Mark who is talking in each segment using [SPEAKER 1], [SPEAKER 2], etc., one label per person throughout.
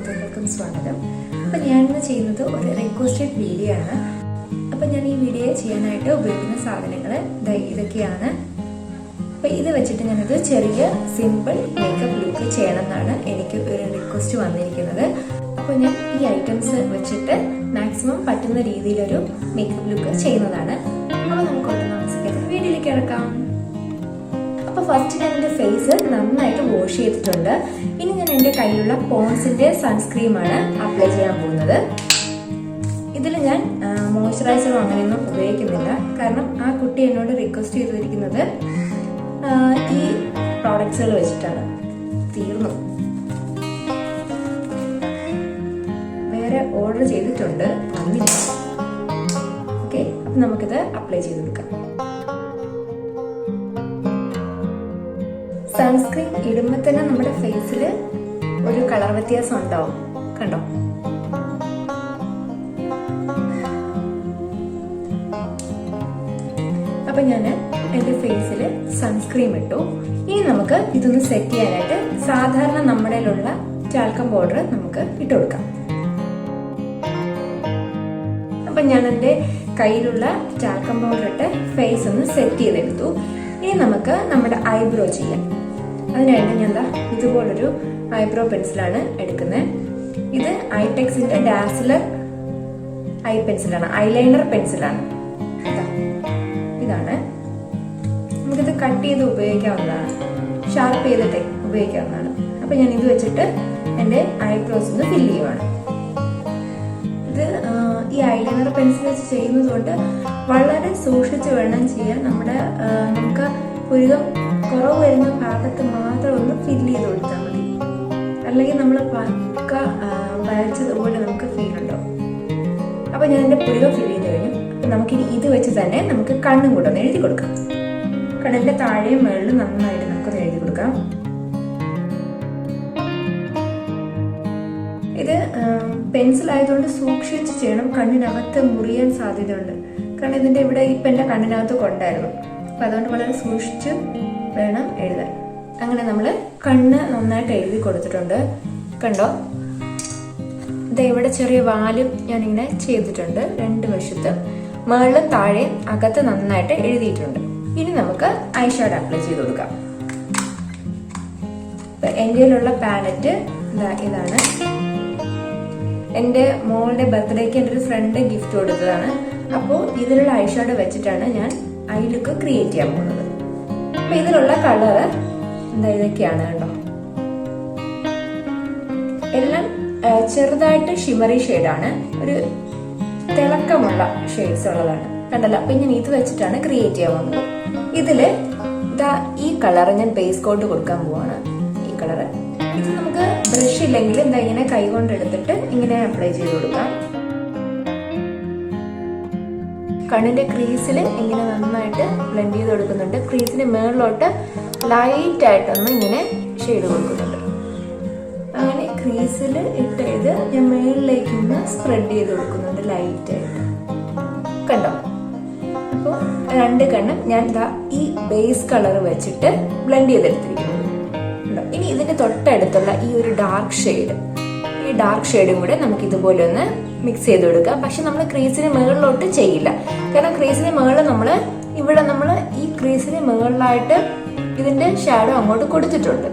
[SPEAKER 1] സുഹൃത്തുക്കൾക്കും സ്വാഗതം. അപ്പോൾ ഞാനിന്ന് ചെയ്യുന്നത് ഒരു റിക്വസ്റ്റഡ് വീഡിയോ ആണ്. അപ്പോൾ ഞാൻ ഈ വീഡിയോ ചെയ്യാനായിട്ട് ഉപയോഗിക്കുന്ന സാധനങ്ങൾ ഇതൊക്കെയാണ്. അപ്പോൾ ഇത് വെച്ചിട്ട് ഞാനത് ചെറിയ സിമ്പിൾ മേക്കപ്പ് ലുക്ക് ചെയ്യണം എന്നാണ് എനിക്ക് ഒരു റിക്വസ്റ്റ് വന്നിരിക്കുന്നത്. അപ്പോൾ ഞാൻ ഈ ഐറ്റംസ് വെച്ചിട്ട് മാക്സിമം പറ്റുന്ന രീതിയിലൊരു മേക്കപ്പ് ലുക്ക് ചെയ്യുന്നതാണ്. അപ്പോൾ നമുക്ക് വീഡിയോയിലേക്ക് കിടക്കാം. അപ്പോൾ ഫസ്റ്റ് ഞാൻ എൻ്റെ ഫേസ് നന്നായിട്ട് വാഷ് ചെയ്തിട്ടുണ്ട്. ഇനി ഞാൻ എൻ്റെ കയ്യിലുള്ള പോൺസിൻ്റെ സൺസ്ക്രീമാണ് അപ്ലൈ ചെയ്യാൻ പോകുന്നത്. ഇതിൽ ഞാൻ മോയ്സ്ചറൈസറോ അങ്ങനെയൊന്നും ഉപയോഗിക്കുന്നില്ല. കാരണം ആ കുട്ടി എന്നോട് റിക്വസ്റ്റ് ചെയ്തിരിക്കുന്നത് ഈ പ്രോഡക്ട്സുകൾ വെച്ചിട്ടാണ്. തീർന്നു, വേറെ ഓർഡർ ചെയ്തിട്ടുണ്ട്, വന്നില്ല. ഓക്കെ, അപ്പം നമുക്കിത് അപ്ലൈ ചെയ്ത് കൊടുക്കാം. സൺസ്ക്രീൻ ഇടുമ്പോൾ തന്നെ നമ്മുടെ ഫേസിൽ ഒരു കളർ വ്യത്യാസം ഉണ്ടാവും, കണ്ടോ? അപ്പൊ ഞാൻ എൻ്റെ ഫേസിൽ സൺസ്ക്രീൻ ഇട്ടു. ഇനി നമുക്ക് ഇതൊന്ന് സെറ്റ് ചെയ്യാനായിട്ട് സാധാരണ നമ്മുടെ ഉള്ള ടാൽക്കം പൗഡർ നമുക്ക് ഇട്ട് കൊടുക്കാം. അപ്പൊ ഞാൻ എൻ്റെ കയ്യിലുള്ള ടാൽക്കം പൗഡർ ഇട്ട് ഫേസ് ഒന്ന് സെറ്റ് ചെയ്തെടുത്തു. ഇനി നമുക്ക് നമ്മുടെ ഐബ്രോ ചെയ്യാം. അതിനായിട്ട് ഞാൻ ഇതുപോലൊരു ഐബ്രോ പെൻസിലാണ് എടുക്കുന്നത്. ഇത് ഐടെക്സിന്റെ ഡാസ്ലർ ഐ പെൻസിലാണ്, ഐലൈനർ പെൻസിലാണ്. ഇതാണ്. നമുക്കിത് കട്ട് ചെയ്ത് ഉപയോഗിക്കാവുന്നതാണ്, ഷാർപ്പ് ചെയ്തിട്ട് ഉപയോഗിക്കാവുന്നതാണ്. അപ്പൊ ഞാൻ ഇത് വെച്ചിട്ട് എൻ്റെ ഐബ്രോസ് ഒന്ന് ഫില്ല് ചെയ്യുവാണ്. ഇത് ഈ ഐലൈനർ പെൻസിൽ വെച്ച് ചെയ്യുന്നത് കൊണ്ട് വളരെ സൂക്ഷിച്ച് വേണം ചെയ്യാൻ. നമുക്ക് പുരുകം കുറവ് വരുന്ന ഭാഗത്ത് മാത്രം ഒന്ന് ഫില്ല് ചെയ്ത് കൊടുത്താൽ മതി. അല്ലെങ്കിൽ നമ്മൾ പക്ക വരച്ചതുപോലെ നമുക്ക് ഫീൽ ഉണ്ടാവും. അപ്പൊ ഞാൻ എൻ്റെ പുരുകം ഫില്ല് ചെയ്ത് കഴിഞ്ഞു. അപ്പൊ നമുക്കിനി ഇത് വെച്ച് തന്നെ നമുക്ക് കണ്ണും കൂടെ ഒന്ന് എഴുതി കൊടുക്കാം. കണ്ണിന്റെ താഴെയും മുകളിലും നന്നായിട്ട് നമുക്കൊന്ന് എഴുതി കൊടുക്കാം. ഇത് പെൻസിൽ ആയതുകൊണ്ട് സൂക്ഷിച്ച് ചെയ്യണം. കണ്ണിനകത്ത് മുറിയാൻ സാധ്യതയുണ്ട്. കാരണം ഇതിന്റെ ഇവിടെ ഇപ്പം എൻ്റെ കണ്ണിനകത്ത് കൊണ്ടായിരുന്നു. അപ്പൊ അതുകൊണ്ട് വളരെ സൂക്ഷിച്ച് വേണം എഴുതാൻ. അങ്ങനെ നമ്മൾ കണ്ണ് നന്നായിട്ട് എഴുതി കൊടുത്തിട്ടുണ്ട്, കണ്ടോ? ഇവിടെ ചെറിയ വാലും ഞാനിങ്ങനെ ചെയ്തിട്ടുണ്ട്. രണ്ട് വശത്ത് മുകളിലും താഴെയും അകത്ത് നന്നായിട്ട് എഴുതിയിട്ടുണ്ട്. ഇനി നമുക്ക് ഐ ഷാഡോ അപ്ലൈ ചെയ്ത് കൊടുക്കാം. എൻ്റെ കയ്യിലുള്ള പാലറ്റ് ഇതാണ്. എൻ്റെ മോളുടെ ബർത്ത്ഡേക്ക് എൻ്റെ ഒരു ഫ്രണ്ട് ഗിഫ്റ്റ് കൊടുത്തതാണ്. അപ്പോൾ ഇതിലുള്ള ഐ ഷാഡോ വെച്ചിട്ടാണ് ഞാൻ ഐ ലുക്ക് ക്രിയേറ്റ് ചെയ്യാൻ പോകുന്നത്. അപ്പൊ ഇതിലുള്ള കളറ് ഇതൊക്കെയാണ്, കണ്ടോ? എല്ലാം ചെറുതായിട്ട് ഷിമറി ഷെയ്ഡാണ്, ഒരു തിളക്കമുള്ള ഷെയ്ഡ്സ് ഉള്ളതാണ്, കണ്ടല്ലോ? അപ്പൊ ഞാൻ ഇത് വെച്ചിട്ടാണ് ക്രിയേറ്റ് ചെയ്യാൻ പോകുന്നത്. ഇതില് ഈ കളർ ഞാൻ ബേസ് കോട്ട് കൊടുക്കാൻ പോവാണ്. ഈ കളറ് ഇത് നമുക്ക് ബ്രഷ് ഇല്ലെങ്കിൽ ഇങ്ങനെ കൈ കൊണ്ട് എടുത്തിട്ട് ഇങ്ങനെ അപ്ലൈ ചെയ്ത് കൊടുക്കാം. കണ്ണിന്റെ ക്രീസിൽ ഇങ്ങനെ നന്നായിട്ട് ബ്ലെൻഡ് ചെയ്ത് കൊടുക്കുന്നുണ്ട്. ക്രീസിന് മേളിലോട്ട് ലൈറ്റ് ആയിട്ടൊന്ന് ഇങ്ങനെ ഷെയ്ഡ് കൊടുക്കുന്നുണ്ട്. അങ്ങനെ ക്രീസിൽ ഇട്ടത് ഞാൻ മേളിലേക്ക് ഒന്ന് സ്പ്രെഡ് ചെയ്ത് കൊടുക്കുന്നുണ്ട് ലൈറ്റ് ആയിട്ട്, കണ്ടോ? അപ്പോൾ രണ്ട് കണ്ണും ഞാൻ ഈ ബേസ് കളർ വെച്ചിട്ട് ബ്ലെൻഡ് ചെയ്തെടുത്തിരിക്കുന്നു. ഇനി ഇതിന്റെ തൊട്ടടുത്തുള്ള ഈ ഒരു ഡാർക്ക് ഷെയ്ഡ്, ഈ ഡാർക്ക് ഷെയ്ഡും കൂടെ നമുക്ക് ഇതുപോലെ ഒന്ന് മിക്സ് ചെയ്ത് കൊടുക്കാം. പക്ഷെ നമ്മൾ ക്രീസിന് മുകളിലോട്ട് ചെയ്യില്ല. കാരണം ക്രീസിന് മുകളിൽ നമ്മൾ ഈ ക്രീസിന് മുകളിലായിട്ട് ഇതിന്റെ ഷാഡോ അങ്ങോട്ട് കൊടുത്തിട്ടുണ്ട്.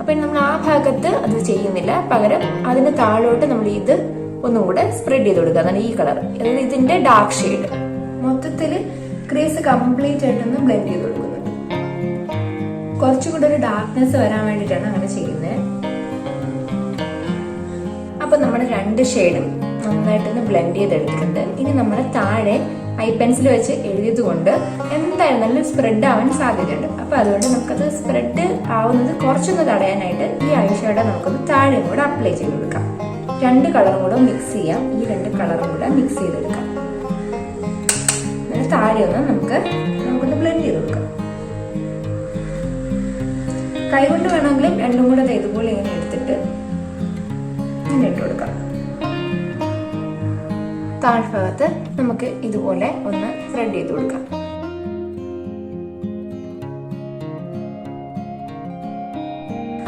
[SPEAKER 1] അപ്പൊ നമ്മൾ ആ ഭാഗത്ത് അത് ചെയ്യുന്നില്ല. പകരം അതിന്റെ താഴോട്ട് നമ്മൾ ഇത് ഒന്നും കൂടെ സ്പ്രെഡ് ചെയ്ത് കൊടുക്കുക. അതാണ് ഈ കളർ, അതായത് ഇതിന്റെ ഡാർക്ക് ഷെയ്ഡ്. മൊത്തത്തിൽ ക്രീസ് കംപ്ലീറ്റ് ആയിട്ടൊന്ന് ബ്ലെൻഡ് ചെയ്ത് കൊടുക്കുന്നുണ്ട്. കുറച്ചുകൂടെ ഒരു ഡാർക്ക്നെസ് വരാൻ വേണ്ടിയിട്ടാണ് അങ്ങനെ ചെയ്യുന്നത്. അപ്പൊ നമ്മുടെ രണ്ട് ഷെയ്ഡും നന്നായിട്ടൊന്ന് ബ്ലെൻഡ് ചെയ്തെടുത്തിട്ടുണ്ട്. ഇനി നമ്മുടെ താഴെ ഐ പെൻസിൽ വെച്ച് എഴുതിയത് കൊണ്ട് എന്തായാലും നല്ല സ്പ്രെഡ് ആവാൻ സാധ്യതയുണ്ട്. അപ്പൊ അതുകൊണ്ട് നമുക്കത് സ്പ്രെഡ് ആവുന്നത് കുറച്ചൊന്ന് തടയാനായിട്ട് ഈ ഐ ഷാഡോ നമുക്കൊന്ന് താഴെയും കൂടെ അപ്ലൈ ചെയ്ത് കൊടുക്കാം. രണ്ട് കളറും കൂടെ മിക്സ് ചെയ്യാം. ഈ രണ്ട് കളറും കൂടെ മിക്സ് ചെയ്തെടുക്കാം. താഴെ ഒന്ന് നമുക്കൊന്ന് ബ്ലെൻഡ് ചെയ്ത് കൊടുക്കാം. കൈകൊണ്ട് വേണമെങ്കിലും രണ്ടും കൂടെ ഇതുപോലെ ഇങ്ങനെ എടുത്തിട്ട് ഇങ്ങനെ ഇട്ട് കൊടുക്കാം. താഴ്ഭാഗത്ത് നമുക്ക് ഇതുപോലെ ഒന്ന് ത്രെഡ് ചെയ്ത് കൊടുക്കാം.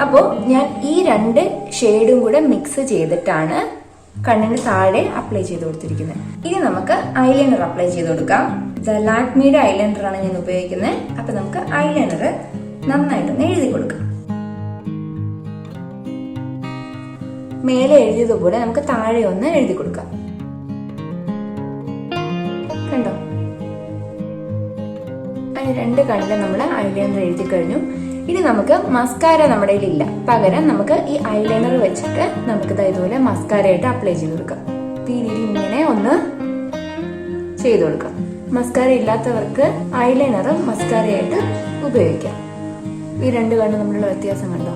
[SPEAKER 1] അപ്പോൾ ഞാൻ ഈ 2 ഷെയ്ഡും കൂടെ മിക്സ് ചെയ്തിട്ടാണ് കണ്ണിന് താഴെ അപ്ലൈ ചെയ്ത് കൊടുത്തിരിക്കുന്നത്. ഇനി നമുക്ക് ഐലൈനർ അപ്ലൈ ചെയ്ത് കൊടുക്കാം. ലാക്മിയുടെ ഐലൈനർ ആണ് ഞാൻ ഉപയോഗിക്കുന്നത്. അപ്പൊ നമുക്ക് ഐലൈനർ നന്നായിട്ടൊന്ന് എഴുതി കൊടുക്കാം. മേലെ എഴുതിയതുപോലെ നമുക്ക് താഴെ ഒന്ന് എഴുതി കൊടുക്കാം. കണ്ടോ? അതിന് 2 കണ്ണിൽ നമ്മൾ ഐലൈനർ എഴുതി കഴിഞ്ഞു. ഇനി നമുക്ക് മസ്കാര നമ്മുടെ ഇല്ല, പകരം നമുക്ക് ഈ ഐലൈനർ വെച്ചിട്ട് നമുക്ക് ഇതുപോലെ മസ്കാര ആയിട്ട് അപ്ലൈ ചെയ്ത് കൊടുക്കാം. ഈ രീതി ഇങ്ങനെ ഒന്ന് ചെയ്ത് കൊടുക്കാം. മസ്കാര ഇല്ലാത്തവർക്ക് ഐലൈനറും മസ്കാരയായിട്ട് ഉപയോഗിക്കാം. ഈ 2 കണ്ണ് തമ്മിലുള്ള വ്യത്യാസം കണ്ടോ?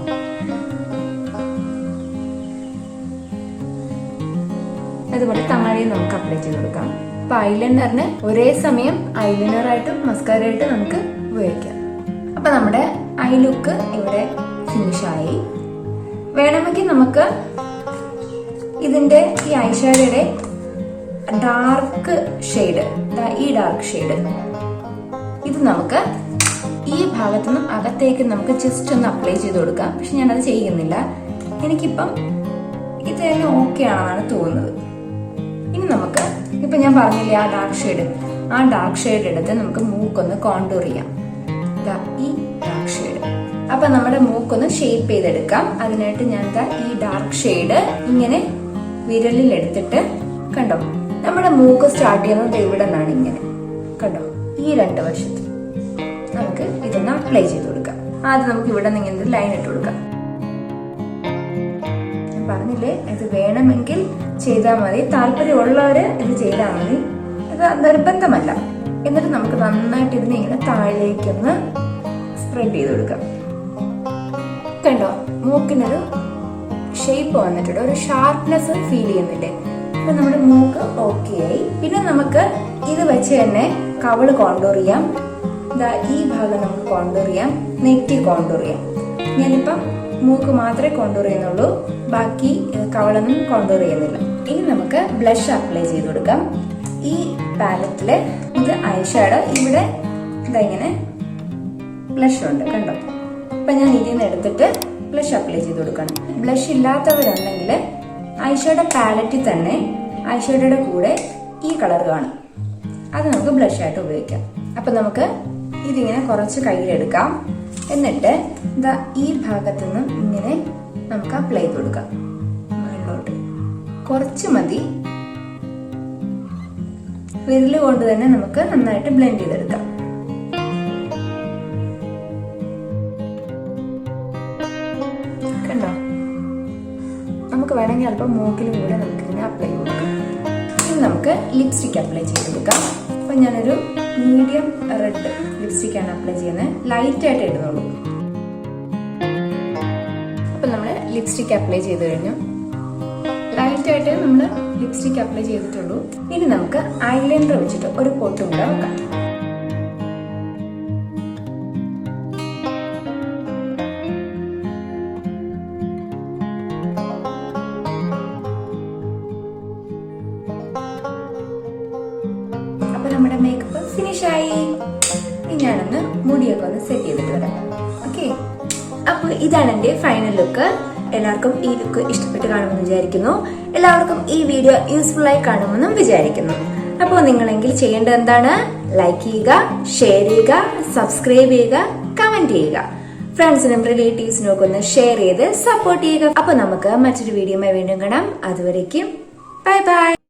[SPEAKER 1] അതുപോലെ താഴെയും നമുക്ക് അപ്ലൈ ചെയ്ത് കൊടുക്കാം. അപ്പൊ ഐലൈനറിന് ഒരേ സമയം ഐലൈനർ ആയിട്ടും മസ്കാര ആയിട്ടും നമുക്ക് ഉപയോഗിക്കാം. അപ്പൊ നമ്മുടെ ഐ ലുക്ക് ഇവിടെ ഫിനിഷായി. വേണമെങ്കിൽ നമുക്ക് ഇതിന്റെ ഈ ഐഷാഡോയുടെ ഡാർക്ക് ഷെയ്ഡ്, ഈ ഡാർക്ക് ഷെയ്ഡ് ഇത് നമുക്ക് ഈ ഭാഗത്തു നിന്നും അകത്തേക്ക് നമുക്ക് ജസ്റ്റ് ഒന്ന് അപ്ലൈ ചെയ്ത് കൊടുക്കാം. പക്ഷെ ഞാനത് ചെയ്യുന്നില്ല. എനിക്കിപ്പം ഇതെല്ലാം ഓക്കെ ആണെന്നാണ് തോന്നുന്നത്. ഇനി നമുക്ക് ഇപ്പൊ ഞാൻ പറഞ്ഞില്ലേ ആ ഡാർക്ക് ഷെയ്ഡ് എടുത്ത് നമുക്ക് മൂക്കൊന്ന് കോണ്ടൂർ ചെയ്യാം. ഈ ഡാർക്ക് ഷെയ്ഡ്. അപ്പൊ നമ്മുടെ മൂക്കൊന്ന് ഷേപ്പ് ചെയ്തെടുക്കാം. അതിനായിട്ട് ഞാൻ ഈ ഡാർക്ക് ഷെയ്ഡ് ഇങ്ങനെ വിരലിൽ എടുത്തിട്ട് കണ്ടോ, നമ്മുടെ മൂക്ക് സ്റ്റാർട്ട് ചെയ്യുന്നത് ഇവിടെ നിന്നാണ്. ഇങ്ങനെ കണ്ടോ, ഈ 2 വശത്ത് നമുക്ക് ഇതൊന്ന് അപ്ലൈ ചെയ്ത് കൊടുക്കാം. ആദ്യം നമുക്ക് ഇവിടെ നിന്ന് ഇങ്ങനെ ലൈൻ ഇട്ട് കൊടുക്കാം. ഞാൻ പറഞ്ഞില്ലേ, ഇത് വേണമെങ്കിൽ ചെയ്താൽ മതി, താല്പര്യമുള്ളവര് ഇത് ചെയ്താൽ മതി. ഇത് നിർബന്ധമല്ല. എന്നിട്ട് നമുക്ക് നന്നായിട്ട് ഇതിനെ ഇങ്ങനെ താഴേക്കൊന്ന് സ്പ്രെഡ് ചെയ്ത് കൊടുക്കാം. കണ്ടോ, മൂക്കിനൊരു ഷേപ്പ് വന്നിട്ടുണ്ട്, ഒരു ഷാർപ്നെസ് ഫീൽ ചെയ്യുന്നില്ലേ? അപ്പൊ നമ്മുടെ മൂക്ക് ഓക്കെ ആയി. പിന്നെ നമുക്ക് ഇത് വെച്ച് തന്നെ കവിള് കോണ്ടൂർ ചെയ്യാം. ഈ ഭാഗം നമുക്ക് കോണ്ടൂർ ചെയ്യാം, നെറ്റി കോണ്ടൂർ ചെയ്യാം. ഞാനിപ്പം മൂക്ക് മാത്രമേ കോണ്ടൂർ ചെയ്യുന്നുള്ളൂ, ബാക്കി കവിളൊന്നും കോണ്ടൂർ ചെയ്യുന്നില്ല. ഇനി നമുക്ക് ബ്ലഷ് അപ്ലൈ ചെയ്ത് കൊടുക്കാം. ഈ പാലറ്റില് ഇത് ഐഷാഡോ, ഇവിടെ ഇങ്ങനെ ബ്ലഷ് ഉണ്ട് കണ്ടോ. അപ്പൊ ഞാൻ ഇതിൽ നിന്ന് എടുത്തിട്ട് ബ്ലഷ് അപ്ലൈ ചെയ്ത് കൊടുക്കണം. ബ്ലഷ് ഇല്ലാത്തവരുണ്ടെങ്കിൽ ഐഷാഡോ പാലറ്റിൽ തന്നെ ഐഷാഡോയുടെ കൂടെ ഈ കളർ കാണും, അത് നമുക്ക് ബ്ലഷ് ആയിട്ട് ഉപയോഗിക്കാം. അപ്പൊ നമുക്ക് ഇതിങ്ങനെ കുറച്ച് കയ്യിലെടുക്കാം. എന്നിട്ട് ഈ ഭാഗത്തു നിന്നും ഇങ്ങനെ നമുക്ക് അപ്ലൈ ചെയ്ത് കൊടുക്കാം. മുകളിലോട്ട് കുറച്ച് മതി. വിരല് കൊണ്ട് തന്നെ നമുക്ക് നന്നായിട്ട് ബ്ലെൻഡ് ചെയ്തെടുക്കാം. കണ്ടോ, നമുക്ക് വേണമെങ്കിൽ അല്പം മൂക്കിലും കൂടെ നമുക്ക് ഇതിനെ അപ്ലൈ ചെയ്ത് കൊടുക്കാം. ഇനി നമുക്ക് ലിപ്സ്റ്റിക് അപ്ലൈ ചെയ്ത് കൊടുക്കാം. അപ്പൊ ഞാനൊരു മീഡിയം റെഡ് ലിപ്സ്റ്റിക് ആണ് അപ്ലൈ ചെയ്യുന്നത്, ലൈറ്റ് ആയിട്ട് ഇടുന്നുള്ളൂ. അപ്പൊ നമ്മൾ ലിപ്സ്റ്റിക് അപ്ലൈ ചെയ്ത് കഴിഞ്ഞു. ലൈറ്റ് ആയിട്ട് നമ്മൾ ലിപ്സ്റ്റിക് അപ്ലൈ ചെയ്തിട്ടുള്ളൂ. ഇനി നമുക്ക് ഐലൈനർ വെച്ചിട്ട് ഒരു പൊട്ടും കൂടെ വെക്കാം. അപ്പൊ നമ്മുടെ മേക്കപ്പ് ഫിനിഷ് ആയി. ഇനി ഞാനൊന്ന് മുടിയൊക്കെ ഒന്ന് സെറ്റ് ചെയ്തിട്ട് വരാം. ഓക്കെ, അപ്പൊ ഇതാണ് എന്റെ ഫൈനൽ ലുക്ക്. എല്ലാവർക്കും ഈ ലുക്ക് ഇഷ്ടപ്പെട്ട് കാണുമെന്ന് വിചാരിക്കുന്നു. എല്ലാവർക്കും ഈ വീഡിയോ യൂസ്ഫുൾ ആയി കാണുമെന്നും വിചാരിക്കുന്നു. അപ്പോൾ നിങ്ങളെങ്കിൽ ചെയ്യേണ്ടത് എന്താണ്? ലൈക്ക് ചെയ്യുക, ഷെയർ ചെയ്യുക, സബ്സ്ക്രൈബ് ചെയ്യുക, കമന്റ് ചെയ്യുക. ഫ്രണ്ട്സിനും റിലേറ്റീവ്സിനും ഒക്കെ ഒന്ന് ഷെയർ ചെയ്ത് സപ്പോർട്ട് ചെയ്യുക. അപ്പൊ നമുക്ക് മറ്റൊരു വീഡിയോയുമായി വീണ്ടും കാണാം. അതുവരേക്കും ബൈ ബൈ.